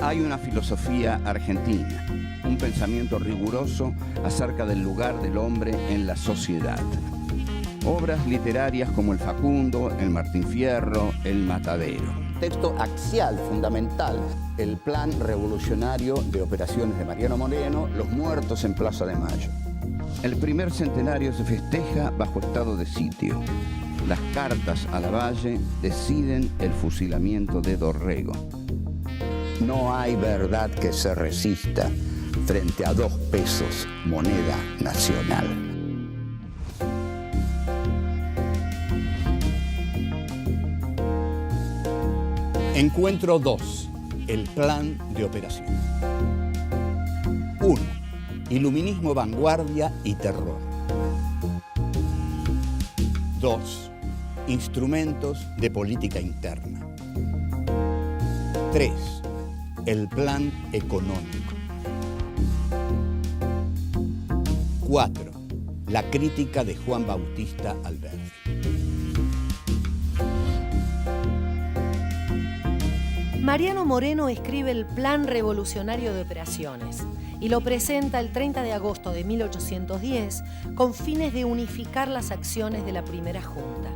Hay una filosofía argentina, un pensamiento riguroso acerca del lugar del hombre en la sociedad. Obras literarias como El Facundo, El Martín Fierro, El Matadero. Texto axial, fundamental, el plan revolucionario de operaciones de Mariano Moreno, Los muertos en Plaza de Mayo. El primer centenario se festeja bajo estado de sitio. Las cartas a Lavalle deciden el fusilamiento de Dorrego. No hay verdad que se resista frente a 2 pesos, moneda nacional. Encuentro 2. El plan de operación. 1. Iluminismo, vanguardia y terror. 2. Instrumentos de política interna. 3. El plan económico. 4. La crítica de Juan Bautista Alberdi. Mariano Moreno escribe el Plan Revolucionario de Operaciones y lo presenta el 30 de agosto de 1810 con fines de unificar las acciones de la primera junta.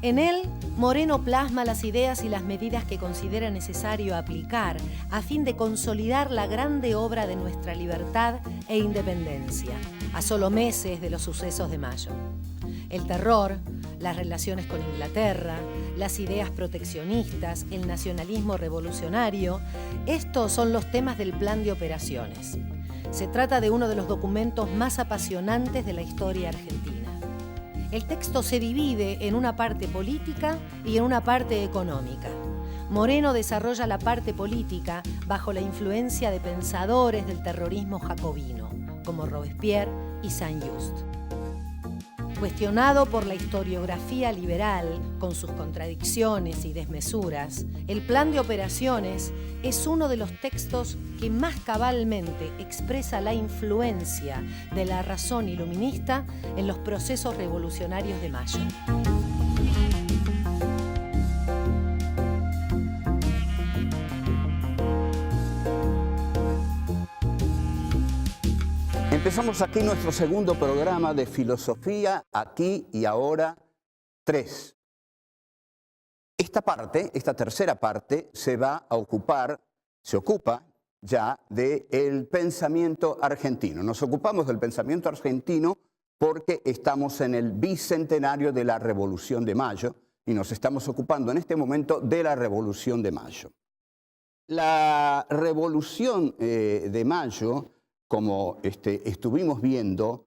En él, Moreno plasma las ideas y las medidas que considera necesario aplicar a fin de consolidar la grande obra de nuestra libertad e independencia, a solo meses de los sucesos de mayo. El terror, las relaciones con Inglaterra, las ideas proteccionistas, el nacionalismo revolucionario, estos son los temas del plan de operaciones. Se trata de uno de los documentos más apasionantes de la historia argentina. El texto se divide en una parte política y en una parte económica. Moreno desarrolla la parte política bajo la influencia de pensadores del terrorismo jacobino, como Robespierre y Saint-Just. Cuestionado por la historiografía liberal, con sus contradicciones y desmesuras, el plan de operaciones es uno de los textos que más cabalmente expresa la influencia de la razón iluminista en los procesos revolucionarios de mayo. Empezamos aquí nuestro segundo programa de Filosofía Aquí y Ahora 3. Esta tercera parte, se ocupa ya del pensamiento argentino. Nos ocupamos del pensamiento argentino porque estamos en el bicentenario de la Revolución de Mayo y nos estamos ocupando en este momento de la Revolución de Mayo. La Revolución de Mayo, como estuvimos viendo,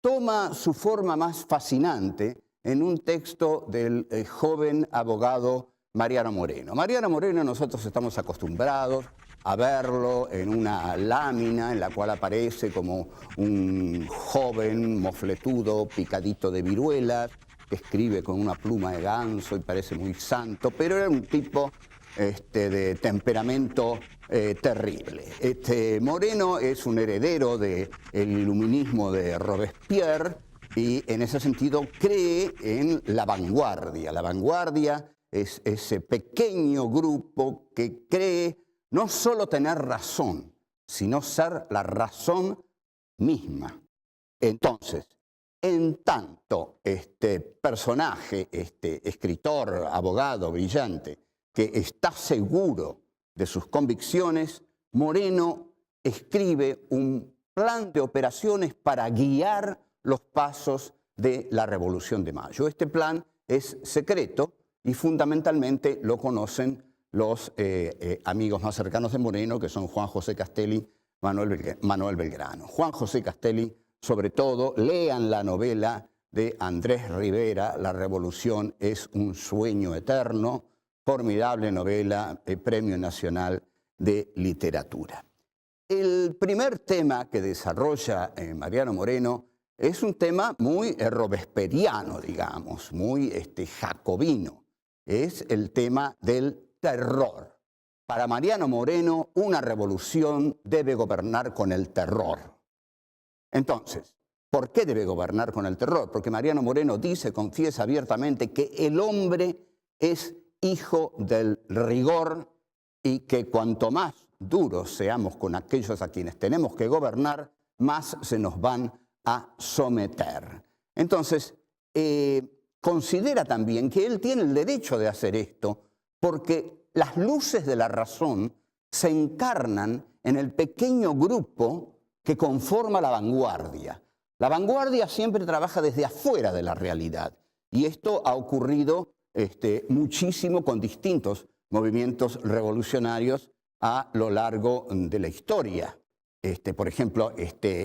toma su forma más fascinante en un texto del joven abogado Mariano Moreno. Mariano Moreno, nosotros estamos acostumbrados a verlo en una lámina en la cual aparece como un joven mofletudo, picadito de viruelas, que escribe con una pluma de ganso y parece muy santo, pero era un tipo de temperamento terrible. Moreno es un heredero del iluminismo de Robespierre y en ese sentido cree en la vanguardia. La vanguardia es ese pequeño grupo que cree no solo tener razón, sino ser la razón misma. Entonces, en tanto este personaje, escritor, abogado brillante, que está seguro de sus convicciones, Moreno escribe un plan de operaciones para guiar los pasos de la Revolución de Mayo. Este plan es secreto y fundamentalmente lo conocen los amigos más cercanos de Moreno, que son Juan José Castelli, Manuel Belgrano. Juan José Castelli, sobre todo, lean la novela de Andrés Rivera, La Revolución es un sueño eterno, formidable novela, Premio Nacional de Literatura. El primer tema que desarrolla Mariano Moreno es un tema muy robesperiano, digamos, muy jacobino. Es el tema del terror. Para Mariano Moreno, una revolución debe gobernar con el terror. Entonces, ¿por qué debe gobernar con el terror? Porque Mariano Moreno dice, confiesa abiertamente que el hombre es hijo del rigor y que cuanto más duros seamos con aquellos a quienes tenemos que gobernar, más se nos van a someter. Entonces, considera también que él tiene el derecho de hacer esto porque las luces de la razón se encarnan en el pequeño grupo que conforma la vanguardia. La vanguardia siempre trabaja desde afuera de la realidad y esto ha ocurrido muchísimo con distintos movimientos revolucionarios a lo largo de la historia. Por ejemplo,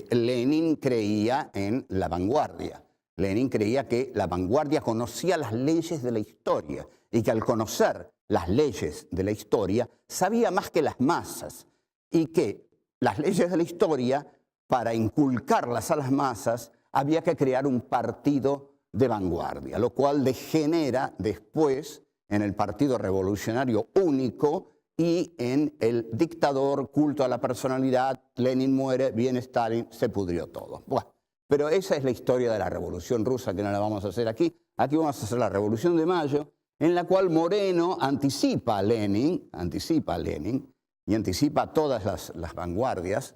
Lenin creía en la vanguardia. Lenin creía que la vanguardia conocía las leyes de la historia y que al conocer las leyes de la historia sabía más que las masas y que las leyes de la historia, para inculcarlas a las masas, había que crear un partido de vanguardia, lo cual degenera después en el Partido Revolucionario Único y en el dictador, culto a la personalidad. Lenin muere, viene Stalin, se pudrió todo. Bueno, pero esa es la historia de la Revolución Rusa, que no la vamos a hacer aquí. Aquí vamos a hacer la Revolución de Mayo, en la cual Moreno anticipa a Lenin y anticipa a todas las vanguardias,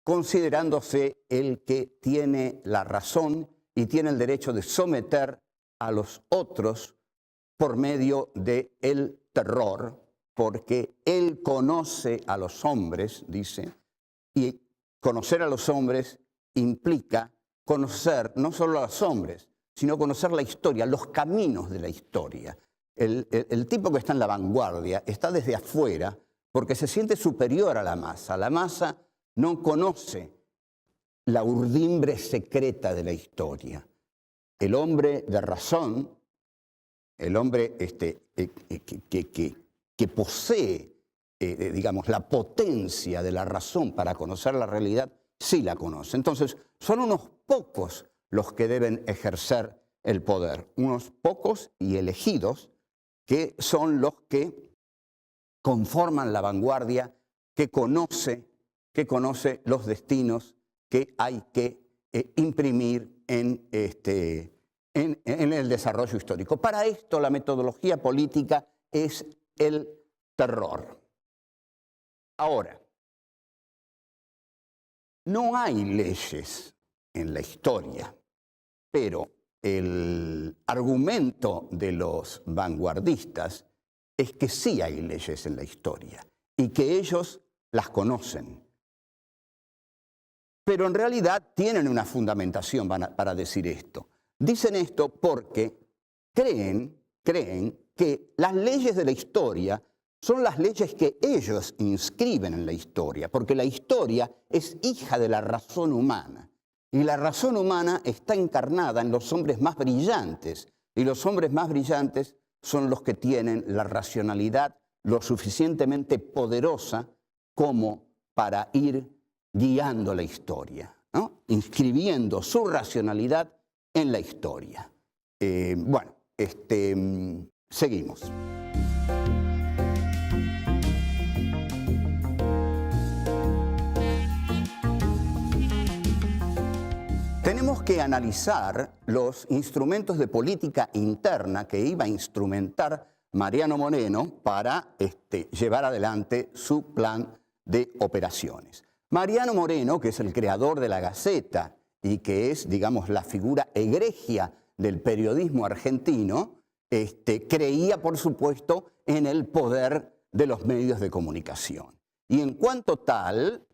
considerándose el que tiene la razón y tiene el derecho de someter a los otros por medio del terror, porque él conoce a los hombres, dice, y conocer a los hombres implica conocer no solo a los hombres, sino conocer la historia, los caminos de la historia. El tipo que está en la vanguardia está desde afuera porque se siente superior a la masa. La masa no conoce la urdimbre secreta de la historia. El hombre de razón, el hombre que posee, digamos, la potencia de la razón para conocer la realidad, sí la conoce. Entonces, son unos pocos los que deben ejercer el poder, unos pocos y elegidos, que son los que conforman la vanguardia, que conoce los destinos que hay que imprimir en el desarrollo histórico. Para esto la metodología política es el terror. Ahora, no hay leyes en la historia, pero el argumento de los vanguardistas es que sí hay leyes en la historia y que ellos las conocen. Pero en realidad tienen una fundamentación para decir esto. Dicen esto porque creen que las leyes de la historia son las leyes que ellos inscriben en la historia, porque la historia es hija de la razón humana. Y la razón humana está encarnada en los hombres más brillantes, y los hombres más brillantes son los que tienen la racionalidad lo suficientemente poderosa como para ir guiando la historia, ¿no? Inscribiendo su racionalidad en la historia. Seguimos. Tenemos que analizar los instrumentos de política interna que iba a instrumentar Mariano Moreno para llevar adelante su plan de operaciones. Mariano Moreno, que es el creador de la Gaceta y que es, digamos, la figura egregia del periodismo argentino, creía, por supuesto, en el poder de los medios de comunicación. Y en cuanto tal,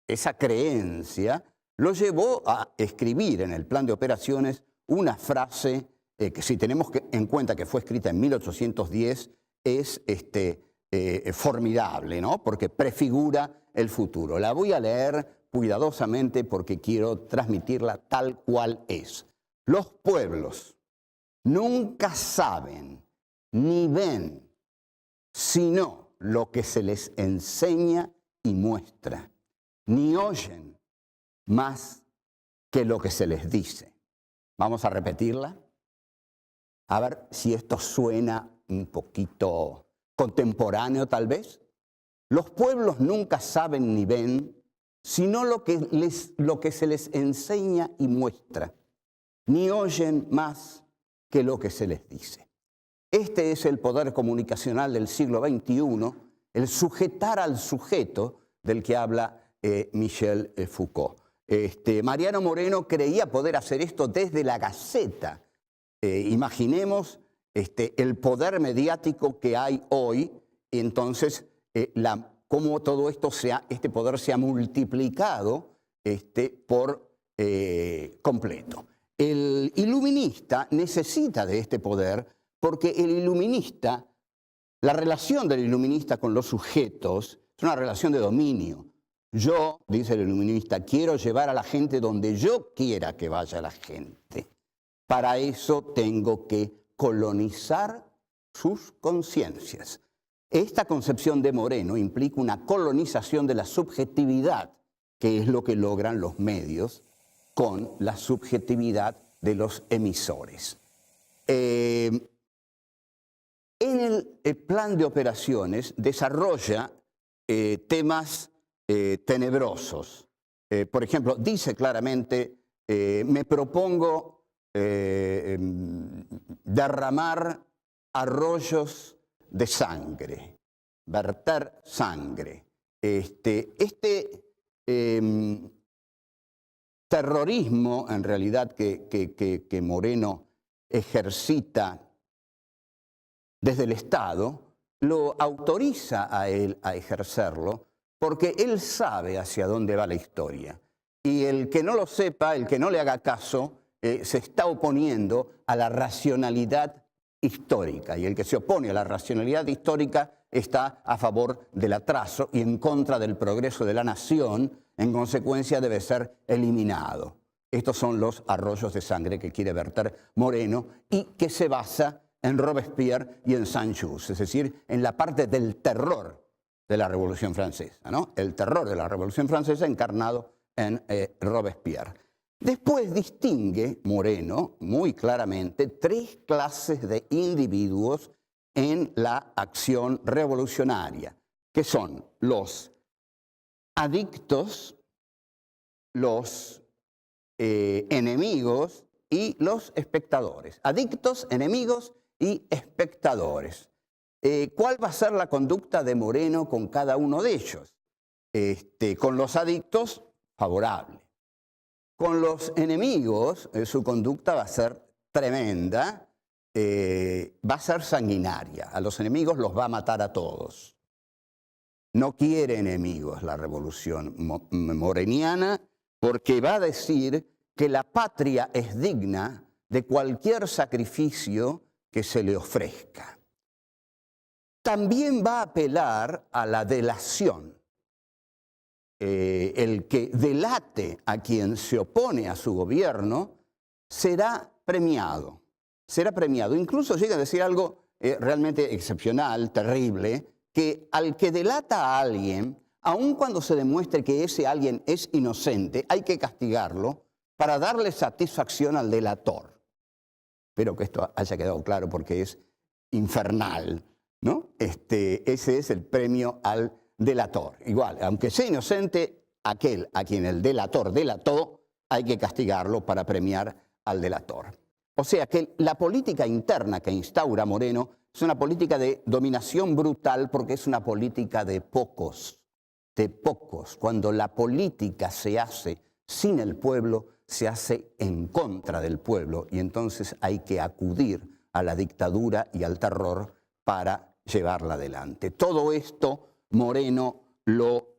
esa creencia lo llevó a escribir en el plan de operaciones una frase que, si tenemos en cuenta que fue escrita en 1810, es formidable, ¿no? Porque prefigura el futuro. La voy a leer cuidadosamente porque quiero transmitirla tal cual es. Los pueblos nunca saben ni ven sino lo que se les enseña y muestra, ni oyen más que lo que se les dice. Vamos a repetirla. A ver si esto suena un poquito contemporáneo, tal vez. Los pueblos nunca saben ni ven, sino lo que se les enseña y muestra, ni oyen más que lo que se les dice. Este es el poder comunicacional del siglo XXI, el sujetar al sujeto del que habla Michel Foucault. Mariano Moreno creía poder hacer esto desde la Gaceta. Imaginemos el poder mediático que hay hoy, y entonces cómo todo esto este poder se ha multiplicado por completo. El iluminista necesita de este poder porque la relación del iluminista con los sujetos es una relación de dominio. Yo, dice el iluminista, quiero llevar a la gente donde yo quiera que vaya la gente. Para eso tengo que colonizar sus conciencias. Esta concepción de Moreno implica una colonización de la subjetividad, que es lo que logran los medios con la subjetividad de los emisores. En el plan de operaciones desarrolla temas tenebrosos. Por ejemplo, dice claramente, me propongo derramar arroyos de sangre, verter sangre. Terrorismo, en realidad, que Moreno ejercita desde el Estado, lo autoriza a él a ejercerlo porque él sabe hacia dónde va la historia. Y el que no lo sepa, el que no le haga caso, se está oponiendo a la racionalidad histórica. Y el que se opone a la racionalidad histórica está a favor del atraso y en contra del progreso de la nación. En consecuencia, debe ser eliminado. Estos son los arroyos de sangre que quiere verter Moreno y que se basa en Robespierre y en Saint-Just, es decir, en la parte del terror de la Revolución Francesa, ¿no? El terror de la Revolución Francesa encarnado en Robespierre. Después distingue Moreno muy claramente tres clases de individuos en la acción revolucionaria, que son los adictos, los enemigos y los espectadores. Adictos, enemigos y espectadores. ¿Cuál va a ser la conducta de Moreno con cada uno de ellos? Con los adictos, favorable. Con los enemigos, su conducta va a ser tremenda, va a ser sanguinaria. A los enemigos los va a matar a todos. No quiere enemigos la revolución moreniana porque va a decir que la patria es digna de cualquier sacrificio que se le ofrezca. También va a apelar a la delación. El que delate a quien se opone a su gobierno será premiado. Será premiado. Incluso llega a decir algo realmente excepcional, terrible, que al que delata a alguien, aun cuando se demuestre que ese alguien es inocente, hay que castigarlo para darle satisfacción al delator. Espero que esto haya quedado claro porque es infernal, ¿no? Ese es el premio al delator. Igual, aunque sea inocente, aquel a quien el delator delató, hay que castigarlo para premiar al delator. O sea que la política interna que instaura Moreno es una política de dominación brutal porque es una política de pocos, de pocos. Cuando la política se hace sin el pueblo, se hace en contra del pueblo y entonces hay que acudir a la dictadura y al terror para llevarla adelante. Todo esto Moreno lo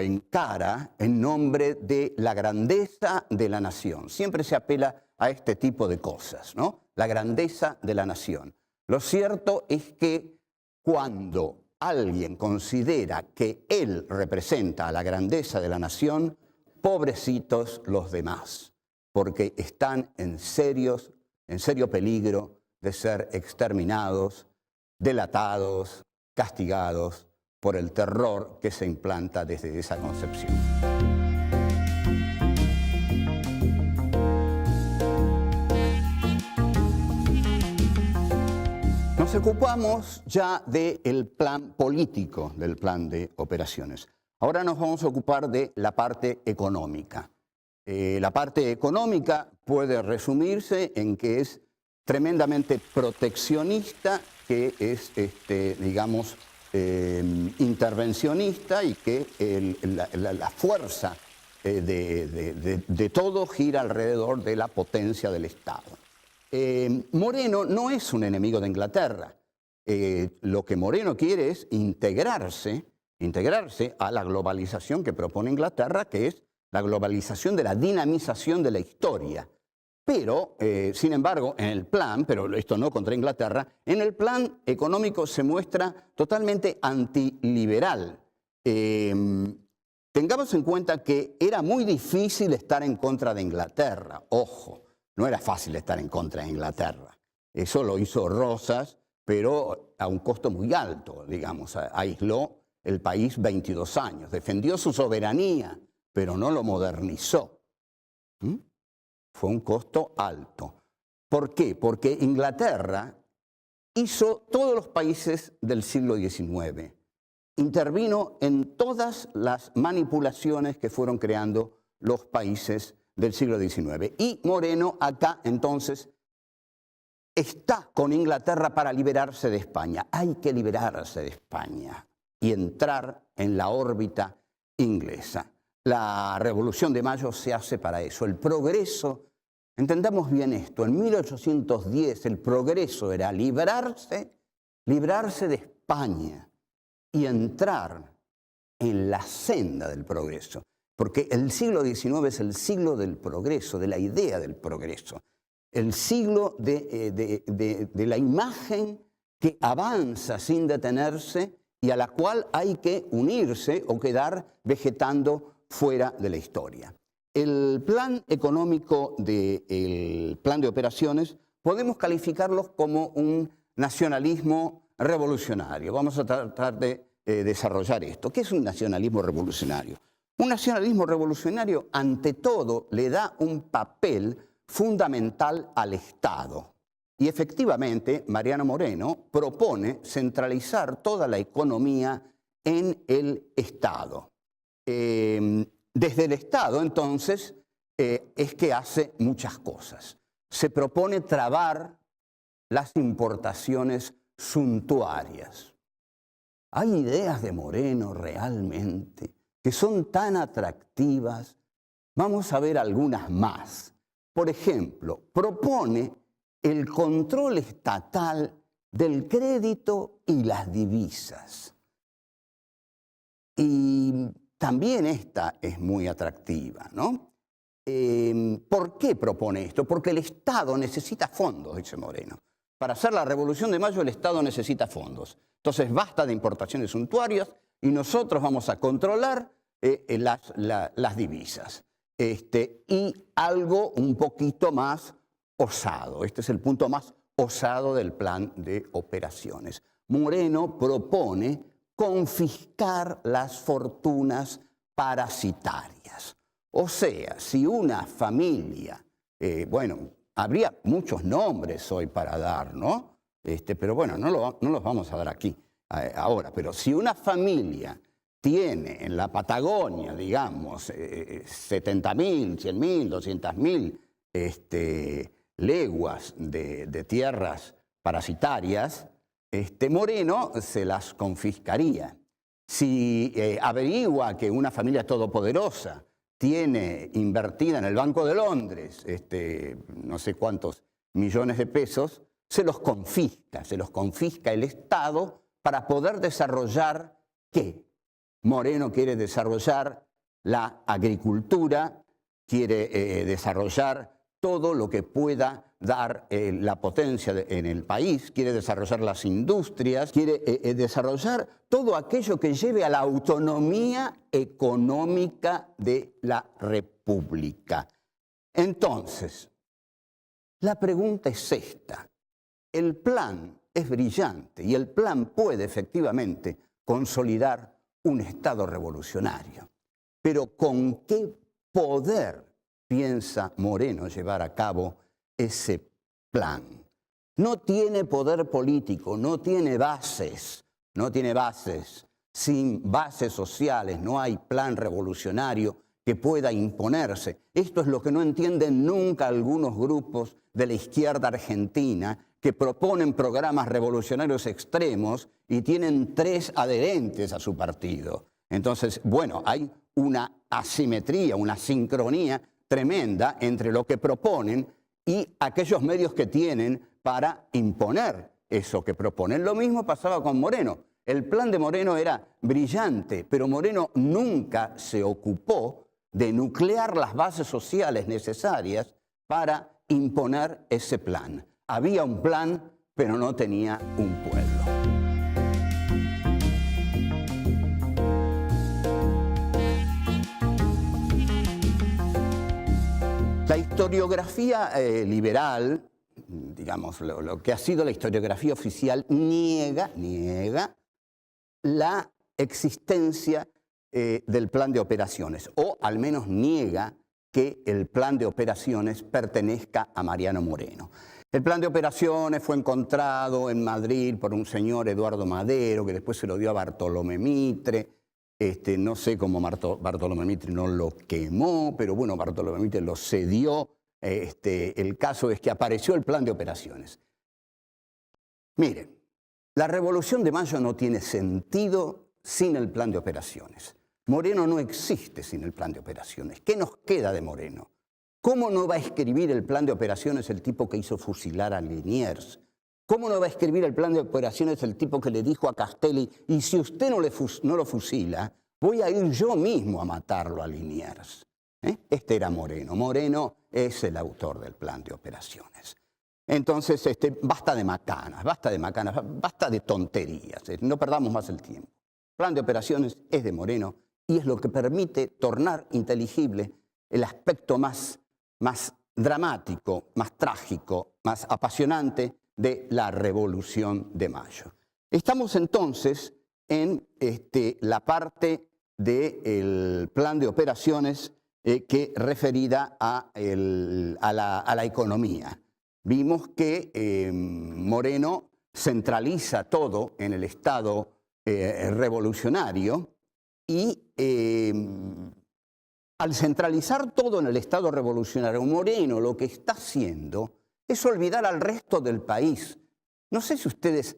encara en nombre de la grandeza de la nación. Siempre se apela a este tipo de cosas, ¿no? La grandeza de la nación. Lo cierto es que cuando alguien considera que él representa a la grandeza de la nación, pobrecitos los demás, porque están en serio peligro de ser exterminados, delatados, castigados por el terror que se implanta desde esa concepción. Nos ocupamos ya del plan político, del plan de operaciones. Ahora nos vamos a ocupar de la parte económica. La parte económica puede resumirse en que es tremendamente proteccionista, que es, digamos, intervencionista y que la fuerza de todo gira alrededor de la potencia del Estado. Moreno no es un enemigo de Inglaterra. Lo que Moreno quiere es integrarse a la globalización que propone Inglaterra, que es la globalización de la dinamización de la historia. Pero, sin embargo, en el plan, pero esto no contra Inglaterra, en el plan económico se muestra totalmente antiliberal. Tengamos en cuenta que era muy difícil estar en contra de Inglaterra. Ojo, no era fácil estar en contra de Inglaterra. Eso lo hizo Rosas, pero a un costo muy alto, digamos. Aisló el país 22 años, defendió su soberanía, pero no lo modernizó. Fue un costo alto. ¿Por qué? Porque Inglaterra hizo todos los países del siglo XIX. Intervino en todas las manipulaciones que fueron creando los países del siglo XIX. Y Moreno acá entonces está con Inglaterra para liberarse de España. Hay que liberarse de España y entrar en la órbita inglesa. La Revolución de Mayo se hace para eso. El progreso, entendamos bien esto, en 1810 el progreso era librarse de España y entrar en la senda del progreso. Porque el siglo XIX es el siglo del progreso, de la idea del progreso. El siglo de la imagen que avanza sin detenerse y a la cual hay que unirse o quedar vegetando fuera de la historia. El plan económico del plan de operaciones podemos calificarlos como un nacionalismo revolucionario. Vamos a tratar de desarrollar esto. ¿Qué es un nacionalismo revolucionario? Un nacionalismo revolucionario, ante todo, le da un papel fundamental al Estado. Y efectivamente, Mariano Moreno propone centralizar toda la economía en el Estado. Desde el Estado, entonces, es que hace muchas cosas. Se propone trabar las importaciones suntuarias. Hay ideas de Moreno realmente que son tan atractivas. Vamos a ver algunas más. Por ejemplo, propone el control estatal del crédito y las divisas. Y también esta es muy atractiva, ¿no? ¿Por qué propone esto? Porque el Estado necesita fondos, dice Moreno. Para hacer la Revolución de Mayo el Estado necesita fondos. Entonces basta de importaciones suntuarias y nosotros vamos a controlar las divisas. Y algo un poquito más osado. Este es el punto más osado del plan de operaciones. Moreno propone confiscar las fortunas parasitarias. O sea, si una familia, bueno, habría muchos nombres hoy para dar, ¿no? Pero bueno, no los vamos a dar aquí ahora. Pero si una familia tiene en la Patagonia, digamos, 70.000, 100.000, 200.000 leguas de tierras parasitarias, Moreno se las confiscaría. Si averigua que una familia todopoderosa tiene invertida en el Banco de Londres no sé cuántos millones de pesos, se los confisca el Estado para poder desarrollar ¿qué? Moreno quiere desarrollar la agricultura, quiere desarrollar todo lo que pueda dar la potencia en el país, quiere desarrollar las industrias, quiere desarrollar todo aquello que lleve a la autonomía económica de la República. Entonces, la pregunta es esta. El plan es brillante y el plan puede efectivamente consolidar un Estado revolucionario. Pero ¿con qué poder piensa Moreno llevar a cabo ese plan? No tiene poder político, no tiene bases. Sin bases sociales no hay plan revolucionario que pueda imponerse. Esto es lo que no entienden nunca algunos grupos de la izquierda argentina que proponen programas revolucionarios extremos y tienen 3 adherentes a su partido. Entonces, bueno, hay una asimetría, una sincronía tremenda entre lo que proponen y aquellos medios que tienen para imponer eso que proponen. Lo mismo pasaba con Moreno. El plan de Moreno era brillante, pero Moreno nunca se ocupó de nuclear las bases sociales necesarias para imponer ese plan. Había un plan, pero no tenía un pueblo. La historiografía liberal, digamos, lo que ha sido la historiografía oficial, niega la existencia del plan de operaciones, o al menos niega que el plan de operaciones pertenezca a Mariano Moreno. El plan de operaciones fue encontrado en Madrid por un señor, Eduardo Madero, que después se lo dio a Bartolomé Mitre. No sé cómo Bartolomé Mitre no lo quemó, pero bueno, Bartolomé Mitre lo cedió. El caso es que apareció el plan de operaciones. Miren, la Revolución de Mayo no tiene sentido sin el plan de operaciones. Moreno no existe sin el plan de operaciones. ¿Qué nos queda de Moreno? ¿Cómo no va a escribir el plan de operaciones el tipo que hizo fusilar a Liniers? ¿Cómo no va a escribir el plan de operaciones el tipo que le dijo a Castelli, y si usted no lo fusila, voy a ir yo mismo a matarlo a Liniers? Este era Moreno. Moreno es el autor del plan de operaciones. Entonces, basta de macanas, basta de tonterías. No perdamos más el tiempo. El plan de operaciones es de Moreno y es lo que permite tornar inteligible el aspecto más dramático, más trágico, más apasionante de la Revolución de Mayo. Estamos entonces en la parte del plan de operaciones que referida a la economía. Vimos que Moreno centraliza todo en el Estado revolucionario y al centralizar todo en el Estado revolucionario, Moreno lo que está haciendo es olvidar al resto del país. No sé si ustedes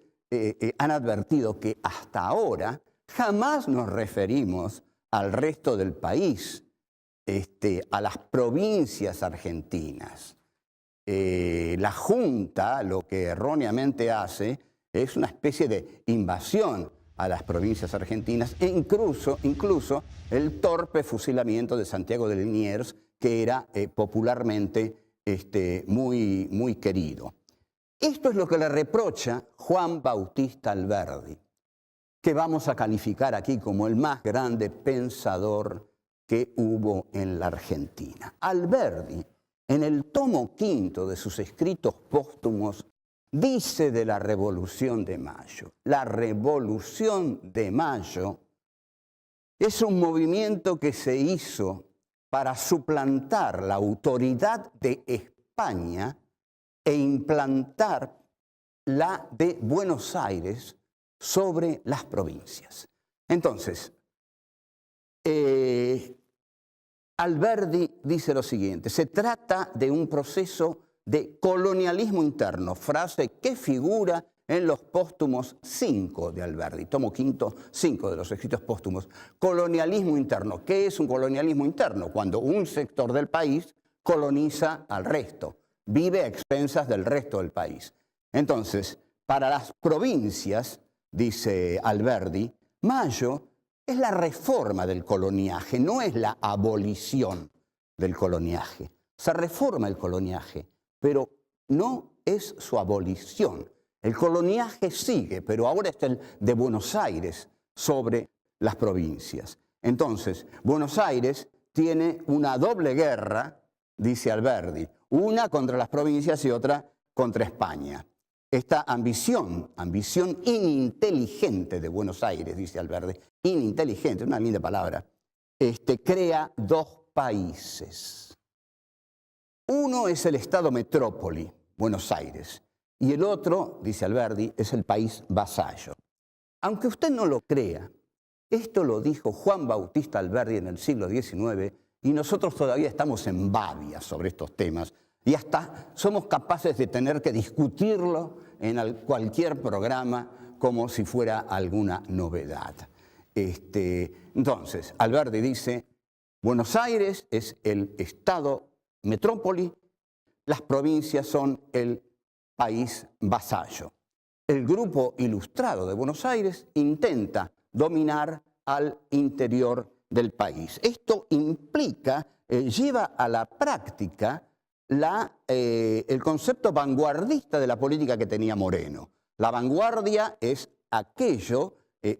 han advertido que hasta ahora jamás nos referimos al resto del país, a las provincias argentinas. La Junta lo que erróneamente hace es una especie de invasión a las provincias argentinas e incluso el torpe fusilamiento de Santiago de Liniers, que era popularmente muy querido. Esto es lo que le reprocha Juan Bautista Alberdi, que vamos a calificar aquí como el más grande pensador que hubo en la Argentina. Alberdi, en el tomo 5 de sus escritos póstumos, dice de la Revolución de Mayo: la Revolución de Mayo es un movimiento que se hizo para suplantar la autoridad de España e implantar la de Buenos Aires sobre las provincias. Entonces, Alberdi dice lo siguiente: se trata de un proceso de colonialismo interno, frase que figura en los póstumos 5 de Alberdi, tomo 5 de los escritos póstumos. Colonialismo interno. ¿Qué es un colonialismo interno? Cuando un sector del país coloniza al resto, vive a expensas del resto del país. Entonces, para las provincias, dice Alberdi, Mayo es la reforma del coloniaje, no es la abolición del coloniaje. Se reforma el coloniaje, pero no es su abolición. El coloniaje sigue, pero ahora está el de Buenos Aires sobre las provincias. Entonces, Buenos Aires tiene una doble guerra, dice Alberdi, una contra las provincias y otra contra España. Esta ambición ininteligente de Buenos Aires, dice Alberdi, ininteligente, una linda palabra, crea dos países. Uno es el Estado metrópoli, Buenos Aires, y el otro, dice Alberdi, es el país vasallo. Aunque usted no lo crea, esto lo dijo Juan Bautista Alberdi en el siglo XIX y nosotros todavía estamos en babia sobre estos temas y hasta somos capaces de tener que discutirlo en cualquier programa como si fuera alguna novedad. Entonces, Alberdi dice, Buenos Aires es el estado metrópoli, las provincias son el país vasallo. El grupo ilustrado de Buenos Aires intenta dominar al interior del país. Esto implica, lleva a la práctica el concepto vanguardista de la política que tenía Moreno. La vanguardia es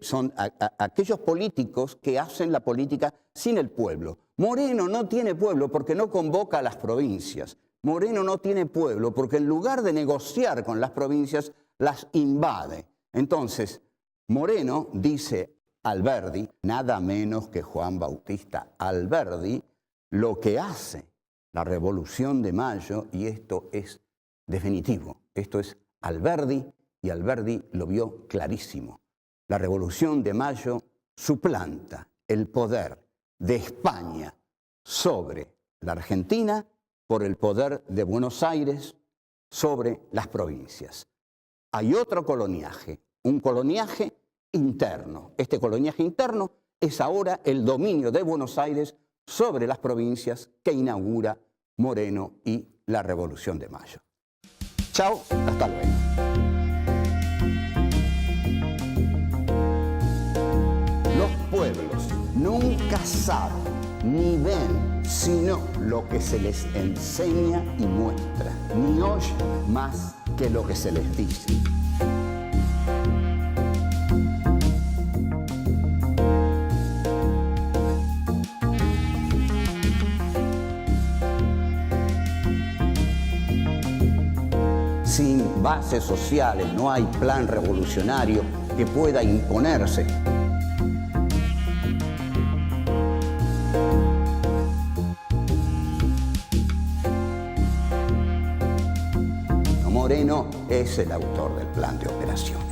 son aquellos políticos que hacen la política sin el pueblo. Moreno no tiene pueblo porque no convoca a las provincias. Moreno no tiene pueblo porque en lugar de negociar con las provincias, las invade. Entonces, Moreno, dice Alberdi, nada menos que Juan Bautista Alberdi, lo que hace la Revolución de Mayo, y esto es definitivo, esto es Alberdi, y Alberdi lo vio clarísimo. La Revolución de Mayo suplanta el poder de España sobre la Argentina por el poder de Buenos Aires sobre las provincias. Hay otro coloniaje, un coloniaje interno. Este coloniaje interno es ahora el dominio de Buenos Aires sobre las provincias que inaugura Moreno y la Revolución de Mayo. Chao, hasta luego. Los pueblos nunca saben ni ven sino lo que se les enseña y muestra, ni oyen más que lo que se les dice. Sin bases sociales no hay plan revolucionario que pueda imponerse. Moreno es el autor del plan de operación.